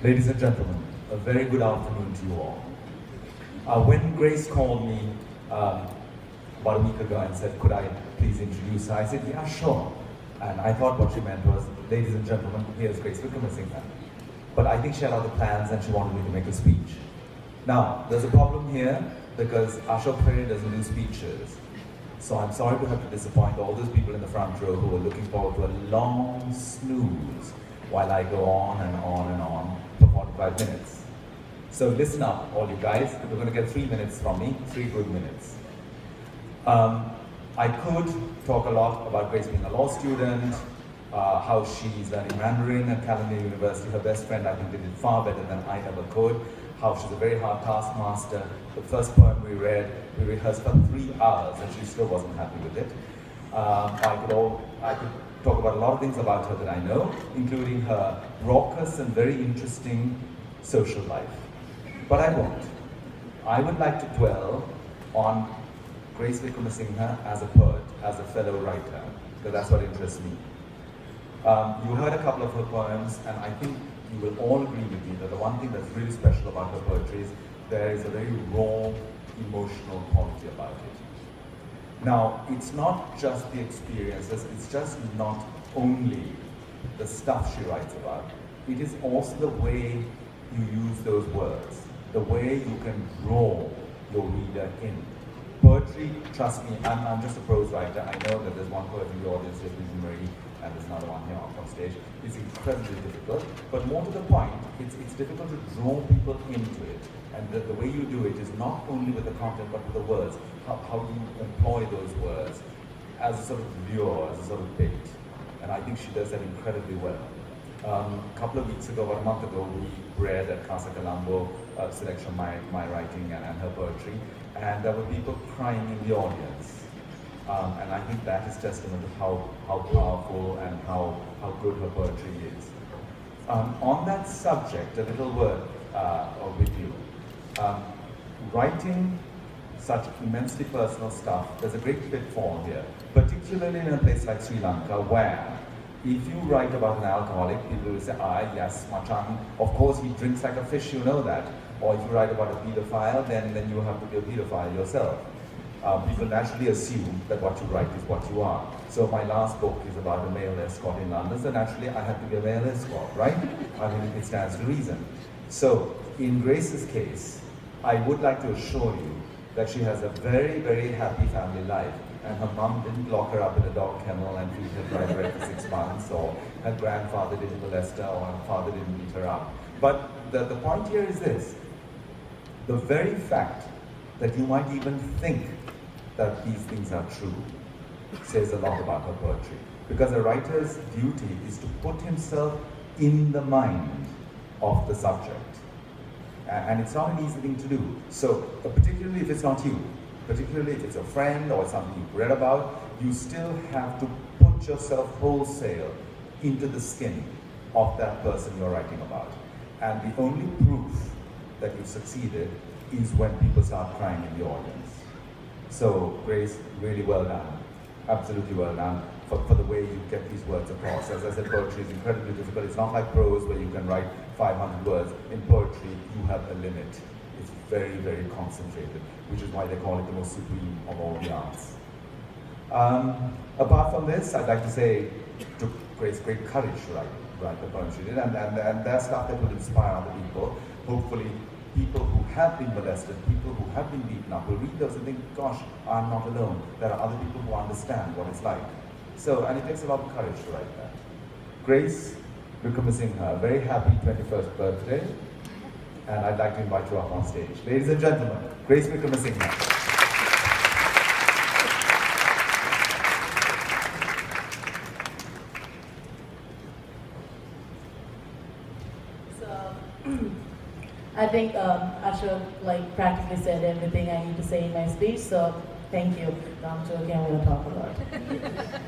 Ladies and gentlemen, a very good afternoon to you all. When Grace called me about a week ago and said, could I please introduce her, I said, yeah, sure. And I thought what she meant was, ladies and gentlemen, here's Grace Wickramasinghe. But I think she had other plans and she wanted me to make a speech. Now, there's a problem here because Ashok Ferry doesn't do speeches. So I'm sorry to have to disappoint all those people in the front row who are looking forward to a long snooze while I go on and on and on for 45 minutes. So listen up, all you guys. You're going to get 3 minutes from me, 3 good minutes. I could talk a lot about Grace being a law student, how she's learning Mandarin at Columbia University. Her best friend, I think, did it far better than I ever could. How she's a very hard taskmaster. The first poem we read, we rehearsed for 3 hours and she still wasn't happy with it. I could talk about a lot of things about her that I know, including her raucous and very interesting social life. But I won't. I would like to dwell on Grace Wickramasinghe as a poet, as a fellow writer, because that's what interests me. You heard a couple of her poems, and I think you will all agree with me that the one thing that's really special about her poetry is there is a very raw, emotional quality about it. Now, it's not just the experiences, it's just not only the stuff she writes about, it is also the way you use those words, the way you can draw your reader in. Poetry, trust me, I'm just a prose writer. I know that there's one poet in the audience here, Marie, and there's another one here on stage. It's incredibly difficult, but more to the point, it's difficult to draw people into it. And the way you do it is not only with the content, but with the words. How you employ those words as a sort of lure, as a sort of bait. And I think she does that incredibly well. A couple of weeks ago, about a month ago, we read at Casa Colombo a selection of my writing and her poetry, and there were people crying in the audience. And I think that is testament to how powerful and how good her poetry is. On that subject, a little word with you. Writing such immensely personal stuff, there's a great pitfall here, particularly in a place like Sri Lanka, where if you write about an alcoholic, people will say, yes, Machan, of course he drinks like a fish, you know that. Or if you write about a pedophile, then you have to be a pedophile yourself. People naturally assume that what you write is what you are. So my last book is about a male escort in London, so naturally I have to be a male escort, right? I mean, it stands to reason. So in Grace's case, I would like to assure you that she has a very, very happy family life, and her mum didn't lock her up in a dog kennel and feed her dry bread for 6 months, or her grandfather didn't molest her, or her father didn't beat her up. But the point here is this: the very fact that you might even think that these things are true says a lot about her poetry. Because a writer's duty is to put himself in the mind of the subject. And it's not an easy thing to do. So, particularly if it's not you, particularly if it's a friend or something you've read about, you still have to put yourself wholesale into the skin of that person you're writing about. And the only proof that you've succeeded is when people start crying in the audience. So, Grace, really well done. Absolutely well done for the way you get these words across. As I said, poetry is incredibly difficult. It's not like prose where you can write 500 words. In poetry, you have a limit. It's very, very concentrated, which is why they call it the most supreme of all the arts. Apart from this, I'd like to say it took Grace great courage to write the poems she did, and that's stuff that will inspire other people. Hopefully, people who have been molested, people who have been beaten up will read those and think, gosh, I'm not alone. There are other people who understand what it's like. So, and it takes a lot of courage to write that. Grace Wickramasinghe, very happy 21st birthday, and I'd like to invite you up on stage. Ladies and gentlemen, Grace Wickramasinghe. I think Ashok practically said everything I need to say in my speech, so thank you. No, I'm joking, I'm going to talk a lot.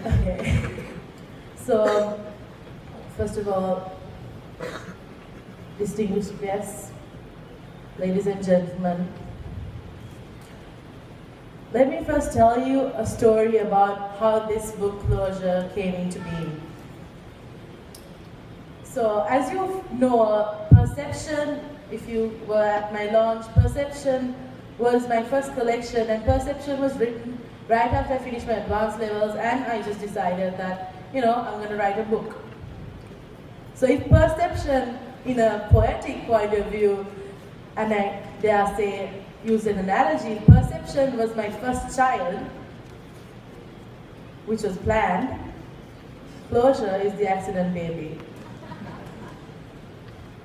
Okay. So, first of all, distinguished guests, ladies and gentlemen, let me first tell you a story about how this book closure came into being. So, as you know, Perception, if you were at my launch, Perception was my first collection, and Perception was written right after I finished my advanced levels, and I just decided that, I'm going to write a book. So if Perception, in a poetic point of view, and I dare say, use an analogy, Perception was my first child, which was planned. Closure is the accident baby.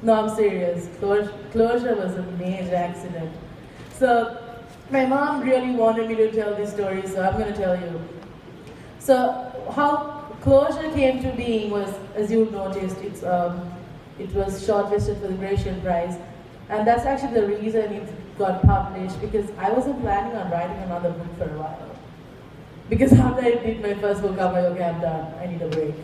No, I'm serious. Closure was a major accident. So my mom really wanted me to tell this story, so I'm going to tell you. So how Closure came to being was, as you noticed, it was shortlisted for the Gratian Prize. And that's actually the reason it got published, because I wasn't planning on writing another book for a while. Because after I did my first book, I'm like, okay, I'm done. I need a break.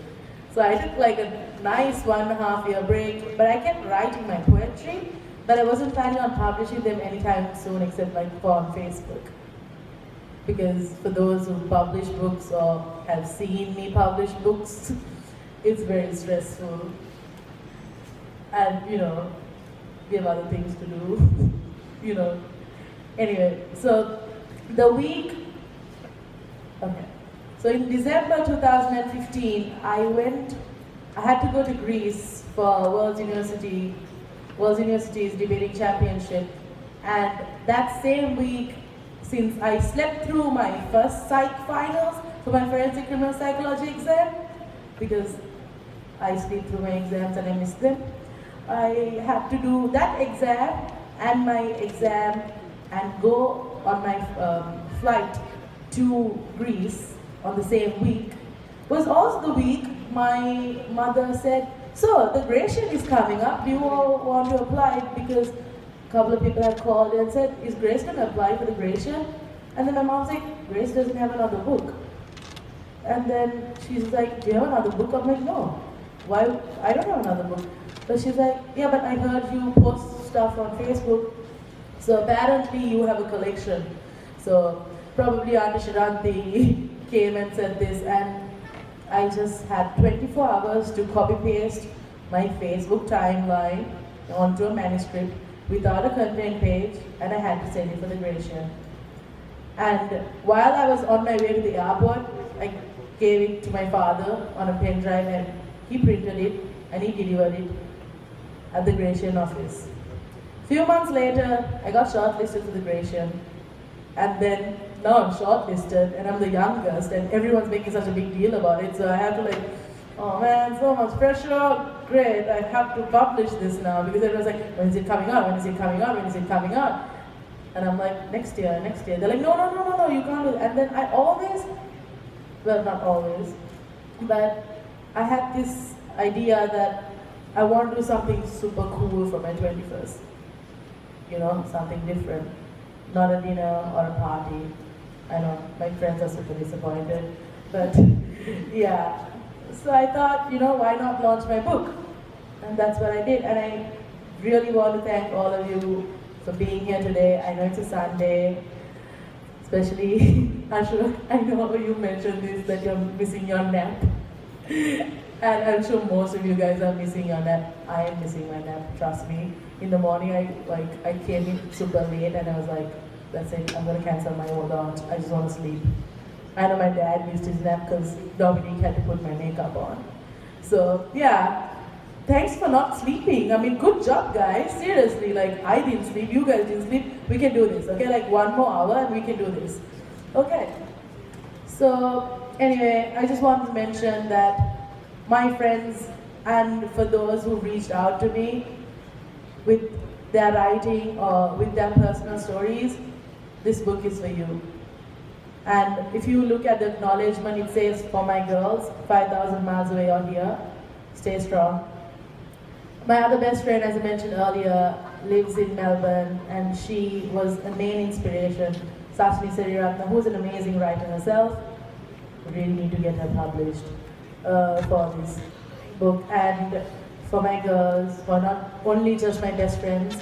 So I took like a nice 1.5 year break, but I kept writing my poetry, but I wasn't planning on publishing them anytime soon except like on Facebook. Because for those who publish books or have seen me publish books, it's very stressful. And, we have other things to do, Anyway, so the week, okay. So in December 2015, I had to go to Greece for World University's debating championship. And that same week, since I slept through my first psych finals for my forensic criminal psychology exam, because I sleep through my exams and I missed them, I had to do that exam and my exam and go on my flight to Greece on the same week. Was also the week my mother said, so the Gratian is coming up, do you all want to apply? Because a couple of people had called and said, is Grace going to apply for the Gratian? And then my mom's like, Grace doesn't have another book. And then she's like, do you have another book? I'm like, no. Why? I don't have another book. So she's like, yeah, but I heard you post stuff on Facebook. So apparently you have a collection. So probably Auntie Shiranti came and said this, and I just had 24 hours to copy-paste my Facebook timeline onto a manuscript without a content page, and I had to send it for the Gratian. And while I was on my way to the airport, I gave it to my father on a pen drive, and he printed it and he delivered it at the Gratian office. Few months later, I got shortlisted for the Gratian, and then now I'm shortlisted, and I'm the youngest, and everyone's making such a big deal about it, so I have to like, oh man, so much pressure, great, I have to publish this now, because everyone's like, when is it coming out, when is it coming out, when is it coming out? And I'm like, next year, next year. They're like, no, you can't do that. And then I always, well, not always, but I had this idea that I want to do something super cool for my 21st. Something different. Not a dinner or a party. I know, my friends are super disappointed. But yeah. So I thought, why not launch my book? And that's what I did. And I really want to thank all of you for being here today. I know it's a Sunday. Especially, Ashok, I know you mentioned this, that you're missing your nap. And I'm sure most of you guys are missing your nap. I am missing my nap, trust me. In the morning, I came in super late and I was like, that's it, I'm gonna cancel my whole launch. I just want to sleep. I know my dad missed his nap because Dominique had to put my makeup on. So yeah, thanks for not sleeping. I mean, good job guys, seriously. Like, I didn't sleep, you guys didn't sleep. We can do this, okay? Like 1 more hour and we can do this. Okay. So anyway, I just wanted to mention that my friends, and for those who reached out to me with their writing or with their personal stories, this book is for you. And if you look at the acknowledgement, it says, for my girls, 5,000 miles away or here, stay strong. My other best friend, as I mentioned earlier, lives in Melbourne, and she was a main inspiration, Sashni Siriratna, who's an amazing writer herself. We really need to get her published for this book. And for my girls, for not only just my best friends,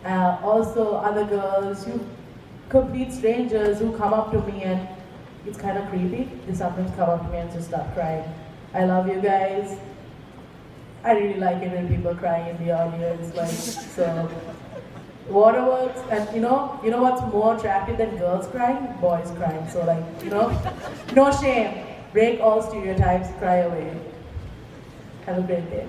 also other girls, complete strangers who come up to me, and it's kind of creepy. They sometimes come up to me and just start crying. I love you guys, I really like it when people cry in the audience, like, so. Waterworks, and you know what's more attractive than girls crying? Boys crying. So like, no shame. Break all stereotypes, cry away. Have a great day.